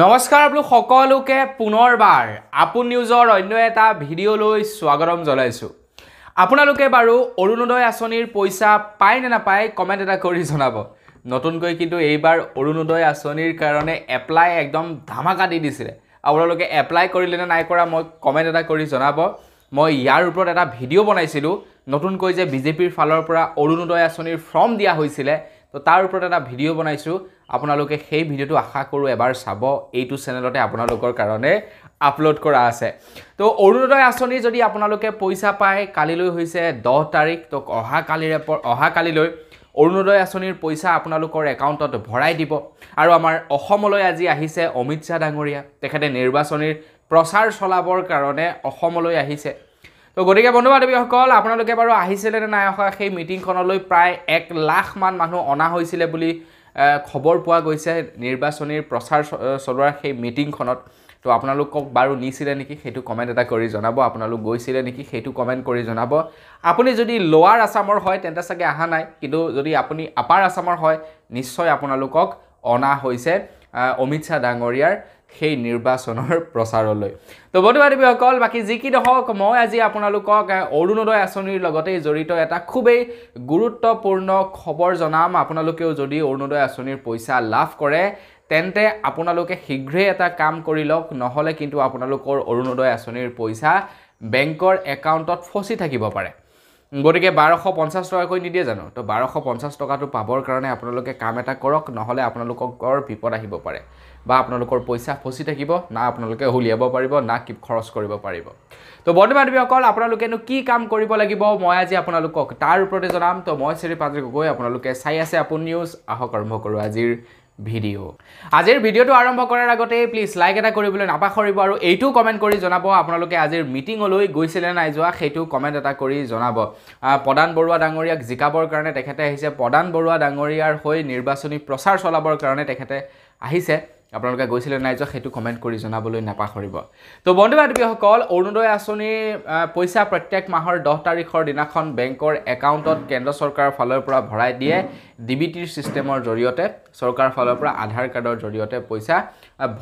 নমস্কাৰ আপোনালোক সকলোকে পুনৰবাৰ আপোন নিউজৰ অন্য এটা ভিডিঅ'লৈ স্বাগতম জনাইছো। আপোনালোকে বাৰু অৰুণোদয় আঁচনিৰ পইচা পায় নে নাপায় কমেন্ট এটা কৰি জনাব। নতুনকৈ কিন্তু এইবাৰ অৰুণোদয় আঁচনিৰ কাৰণে এপ্লাই একদম ধামাকা দি দিছিলে। আপোনালোকে এপ্লাই কৰিলে নে নাই কৰা মই কমেন্ট এটা কৰি জনাব। মই ইয়াৰ ওপৰত এটা ভিডিঅ' বনাইছিলো নতুনকৈ যে বিজেপিৰ ফালৰ পৰা অৰুণোদয় আঁচনিৰ ফৰ্ম দিয়া হৈছিলে তো তাৰ ওপৰত এটা ভিডিঅ' বনাইছো। আপোনালোকে সেই ভিডিঅ'টো আশা কৰো এবাৰ চাব, এইটো চেনেলতে আপোনালোকৰ কাৰণে আপলোড কৰা আছে। তো অৰুণোদয় আঁচনি যদি আপোনালোকে পইচা পায়, কালিলৈ হৈছে 10 তাৰিখ, তো অহাকালিলৈ অৰুণোদয় আঁচনিৰ পইচা আপোনালোকৰ একাউণ্টত ভৰাই দিব। আৰু আমাৰ অসমলৈ আজি আহিছে অমিত শ্বাহ ডাঙৰীয়া, তেখেতে নিৰ্বাচনীৰ প্ৰচাৰ চলাবৰ কাৰণে অসমলৈ আহিছে। তো গতিকে বন্ধু বান্ধৱীসকল, আপোনালোকে বাৰু আহিছিলে নে নাই অহা সেই মিটিংখনলৈ? প্ৰায় 1 লাখ মান মানুহ অনা হৈছিলে বুলি খবৰ পোৱা গৈছে নিৰ্বাচনীৰ প্ৰচাৰ চলোৱাৰ সেই মিটিংখনত। তো আপোনালোকক বাৰু নিছিলে নেকি সেইটো কমেন্ট এটা কৰি জনাব। আপোনালোক গৈছিলে নেকি সেইটো কমেন্ট কৰি জনাব। আপুনি যদি লোৱাৰ আসামৰ হয় তেন্তে চাগে অহা নাই, কিন্তু যদি আপুনি আপাৰ আসামৰ হয় নিশ্চয় আপোনালোকক অনা হৈছে অমিত শ্বাহ ডাঙৰীয়াৰ সেই নিৰ্বাচনৰ প্ৰচাৰলৈ। তো বন্ধু বান্ধৱীসকল, বাকী যি কি নহওক, মই আজি আপোনালোকক অৰুণোদয় আঁচনিৰ লগতে জড়িত এটা খুবেই গুৰুত্বপূৰ্ণ খবৰ জনাম। আপোনালোকেও যদি অৰুণোদয় আঁচনিৰ পইচা লাভ কৰে তেন্তে আপোনালোকে শীঘ্ৰেই এটা কাম কৰি লওক, নহ'লে কিন্তু আপোনালোকৰ অৰুণোদয় আঁচনিৰ পইচা বেংকৰ একাউণ্টত ফচি থাকিব পাৰে। গতিকে 1250 টকাকৈ নিদিয়ে জানো? তো 1250 টকাটো পাবৰ কাৰণে আপোনালোকে কাম এটা কৰক, নহ'লে আপোনালোকৰ বিপদ আহিব পাৰে বা আপোনালোকৰ পইচা ফচি থাকিব, না আপোনালোকে উলিয়াব পাৰিব না কি খৰচ কৰিব পাৰিব। তো বন্ধু বান্ধৱীসকল, আপোনালোকেনো কি কাম কৰিব লাগিব মই আজি আপোনালোকক তাৰ ওপৰতে জনাম। তো মই শ্ৰী পাদ্ৰী গগৈ, আপোনালোকে চাই আছে আপোন নিউজ। আহক আৰম্ভ কৰোঁ আজিৰ ভিডিঅ'টো আৰম্ভ কৰাৰ আগতে প্লিজ লাইক এটা কৰিবলৈ নাপাহৰিব আৰু এইটো কমেন্ট কৰি জনাব আপোনালোকে আজিৰ মিটিঙলৈ গৈছিলে নাই যোৱা, সেইটো কমেন্ট এটা কৰি জনাব। প্ৰদান বৰুৱা ডাঙৰীয়াক জিকাবৰ কাৰণে তেখেতে আহিছে, প্ৰদান বৰুৱা ডাঙৰীয়াৰ হৈ নিৰ্বাচনী প্ৰচাৰ চলাবৰ কাৰণে তেখেতে আহিছে। আপোনালোকে গৈছিলে নাই যোৱা সেইটো কমেন্ট কৰি জনাবলৈ নাপাহৰিব। তো বন্ধু বান্ধৱীসকল, অৰুণোদয় আঁচনিৰ পইচা প্ৰত্যেক মাহৰ 10 তাৰিখৰ দিনাখন বেংকৰ একাউণ্টত কেন্দ্ৰ চৰকাৰৰ ফালৰ পৰা ভৰাই দিয়ে। ডিবিটিৰ ছিষ্টেমৰ জৰিয়তে চৰকাৰৰ ফালৰ পৰা আধাৰ কাৰ্ডৰ জৰিয়তে পইচা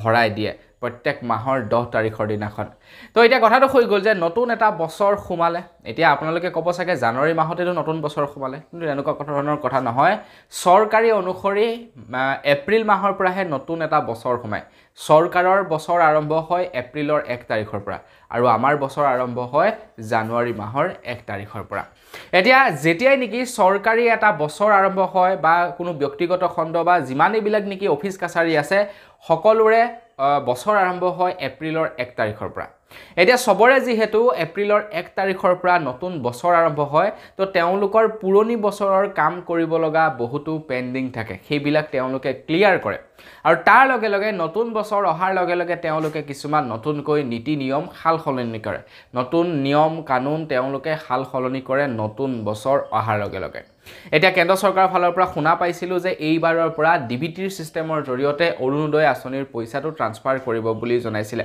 ভৰাই দিয়ে প্ৰত্যেক মাহৰ 10 তাৰিখৰ দিনাখন। তো এতিয়া কথাটো হৈ গ'ল যে নতুন এটা বছৰ সোমালে। এতিয়া আপোনালোকে ক'ব চাগে জানুৱাৰী মাহতেতো নতুন বছৰ সোমালে, কিন্তু এনেকুৱা ধৰণৰ কথা নহয়। চৰকাৰী অনুসৰি এপ্ৰিল মাহৰ পৰাহে নতুন এটা বছৰ সোমায়। চৰকাৰৰ বছৰ আৰম্ভ হয় এপ্ৰিলৰ 1 তাৰিখৰ পৰা আৰু আমাৰ বছৰ আৰম্ভ হয় জানুৱাৰী মাহৰ 1 তাৰিখৰ পৰা। এতিয়া যেতিয়াই নেকি চৰকাৰী এটা বছৰ আৰম্ভ হয় বা কোনো ব্যক্তিগত খণ্ড বা যিমানেইবিলাক নেকি অফিচ কাছাৰী আছে সকলোৰে বছৰ আৰম্ভ হয় এপ্ৰিলৰ 1 তাৰিখৰ পৰা। এতিয়া সবৰে যিহেতু এপ্ৰিলৰ 1 তাৰিখৰ পৰা নতুন বছৰ আৰম্ভ হয়, তো তেওঁলোকৰ পুৰণি বছৰৰ কাম কৰিব লগা বহুতো পেণ্ডিং থাকে, সেইবিলাক তেওঁলোকে ক্লিয়াৰ কৰে। আৰু তাৰ লগে লগে নতুন বছৰ অহাৰ লগে লগে তেওঁলোকে কিছুমান নতুনকৈ নীতি নিয়ম সাল সলনি কৰে, নতুন নিয়ম কানুন তেওঁলোকে সাল সলনি কৰে নতুন বছৰ অহাৰ লগে লগে। এতিয়া কেন্দ্ৰ চৰকাৰৰ ফালৰ পৰা শুনা পাইছিলোঁ যে এইবাৰৰ পৰা ডিবিটিৰ ছিষ্টেমৰ জৰিয়তে অৰুণোদয় আঁচনিৰ পইচাটো ট্ৰান্সফাৰ কৰিব বুলি জনাইছিলে।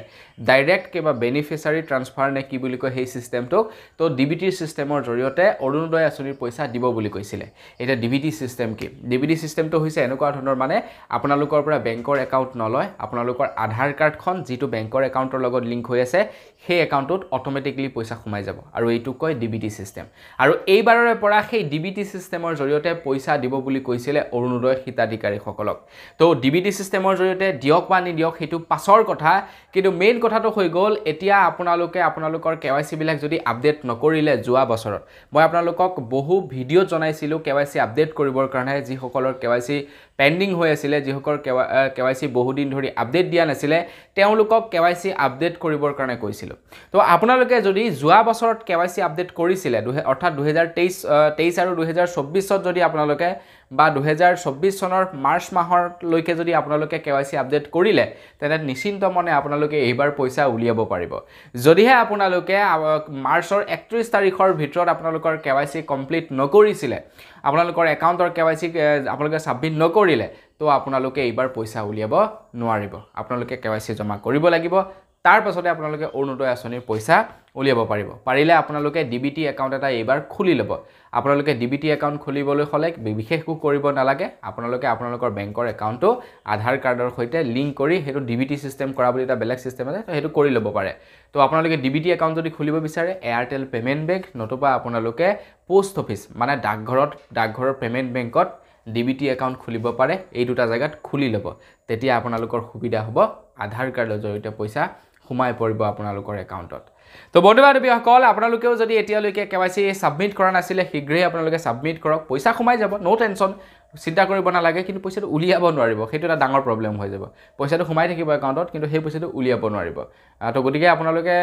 ডাইৰেক্ট কিবা বেনিফিচিয়াৰী ট্ৰান্সফাৰ নে কি বুলি কয় সেই ছিষ্টেমটোক, তো ডিবিটিৰ ছিষ্টেমৰ জৰিয়তে অৰুণোদয় আঁচনিৰ পইচা দিব বুলি কৈছিলে। এতিয়া ডিবিটি ছিষ্টেম কি? ডিবিটি ছিষ্টেমটো হৈছে এনেকুৱা ধৰণৰ, মানে আপোনালোকৰ পৰা বেংকৰ একাউণ্ট নলয়, আপোনালোকৰ আধাৰ কাৰ্ডখন যিটো বেংকৰ একাউণ্টৰ লগত লিংক হৈ আছে সেই একাউণ্টটোত অট'মেটিকলি পইচা সোমাই যাব, আৰু এইটোক কয় ডিবিটি ছিষ্টেম। আৰু এইবাৰৰে পৰা সেই ডিবিটি ছিষ্টেমৰ জৰিয়তে পইচা দিব বুলি কৈছিলে অৰুণোদয় হিতাধিকাৰীসকলক। তো ডিবিটি ছিষ্টেমৰ জৰিয়তে দিয়ক বা নিদিয়ক সেইটো পাছৰ কথা, কিন্তু মেইন কথাটো হৈ গ'ল এতিয়া আপোনালোকে আপোনালোকৰ KYC বিলাক যদি আপডেট নকৰিলে যোৱা বছৰত, মই আপোনালোকক বহু ভিডিঅ'ত জনাইছিলোঁ KYC আপডেট কৰিবৰ কাৰণে, যিসকলৰ KYC পেণ্ডিং হৈ আছিলে, যিসকলৰ KYC বহুদিন ধৰি আপডেট দিয়া নাছিলে তেওঁলোকক KYC আপডেট কৰিবৰ কাৰণে কৈছিলোঁ। তো আপোনালোকে যদি যোৱা বছৰত KYC আপডেট কৰিছিলে, অৰ্থাৎ 2023 আৰু 2024 যদি আপোনালোকে বা 2024 চনৰ মাৰ্চ মাহলৈকে যদি আপোনালোকে KYC আপডেট কৰিলে তেনে নিশ্চিন্ত মনে আপোনালোকে এইবাৰ পইচা উলিয়াব পাৰিব। যদিহে আপোনালোকে মাৰ্চৰ 31 তাৰিখৰ ভিতৰত আপোনালোকৰ KYC কমপ্লিট নকৰিছিলে, আপোনালোকৰ একাউণ্টৰ KYC আপোনালোকে ছাবমিট নকৰিলে, তো আপোনালোকে এইবাৰ পইচা উলিয়াব নোৱাৰিব। আপোনালোকে KYC জমা কৰিব লাগিব, তাৰ পাছতে আপোনালোকে অৰুণোদয় আঁচনিৰ পইচা উলিয়াব পাৰিব পাৰিলে আপোনালোকে ডিবিটি একাউণ্ট এটা এইবাৰ খুলি ল'ব আপোনালোকে ডিবিটি একাউণ্ট খুলিবলৈ হ'লে বিশেষ একো কৰিব নালাগে আপোনালোকে আপোনালোকৰ বেংকৰ একাউণ্টটো আধাৰ কাৰ্ডৰ সৈতে লিংক কৰি হেতু ডিবিটি সিস্টেম কৰা বুলি এটা বেলেগ সিস্টেম আছে তো হেতু কৰি ল'ব পাৰে তো আপোনালোকে ডিবিটি একাউণ্ট যদি খুলিব বিচাৰে এয়াৰটেল পেমেণ্ট বেংক নতুবা আপোনালোকে পোষ্ট অফিচ মানে ডাকঘৰৰ পেমেণ্ট বেংকত ডিবিটি একাউণ্ট খুলিব পাৰে এই দুটা জায়গাত খুলি ল'ব তেতিয়া আপোনালোকৰ সুবিধা হ'ব আধাৰ কাৰ্ডৰ জৰিয়তে পইচা সোমাই পৰিব আপোনালোকৰ একাউণ্টত তো বন্ধু-বান্ধৱীসকল আপোনালোকেও যদি এতিয়ালৈকে কেৱাইচি সাবমিট কৰা নাছিলে শীঘ্ৰেই আপোনালোকে সাবমিট কৰক পইচা সোমাই যাব নো টেনচন চিন্তা কৰিব নালাগে কিন্তু পইচাটো উলিয়াব নোৱাৰিব সেইটো এটা ডাঙৰ প্ৰবলেম হৈ যাব পইচাটো সোমাই থাকিব একাউণ্টত কিন্তু সেই পইচাটো উলিয়াব নোৱাৰিব তো গতিকে আপোনালোকে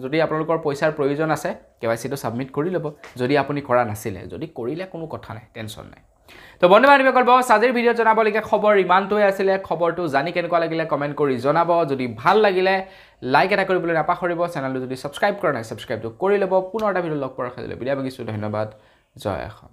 যদি আপোনালোকৰ পইচাৰ প্ৰয়োজন আছে কেৱাইচিটো সাবমিট কৰি ল'ব যদি আপুনি কৰা নাছিলে যদি কৰিলে কোনো কথা নাই টেনচন নাই তো বন্ধু-বান্ধৱীসকল বস আজিৰ ভিডিঅ'ত জনাবলগীয়া খবৰ ইমানটোৱে আছিলে খবৰটো জানি কেনেকুৱা লাগিলে কমেণ্ট কৰি জনাব যদি ভাল লাগিলে লাইক এটা কৰিবলৈ নাপাহৰিব চেনেলটো যদি সাবস্ক্ৰাইব কৰা নাই সাবস্ক্ৰাইবটো কৰি ল'ব পুনৰ এটা ভিডিঅ' লগ পোৱাৰ খালি বিদায় মাগিছোঁ ধন্যবাদ জয় অসম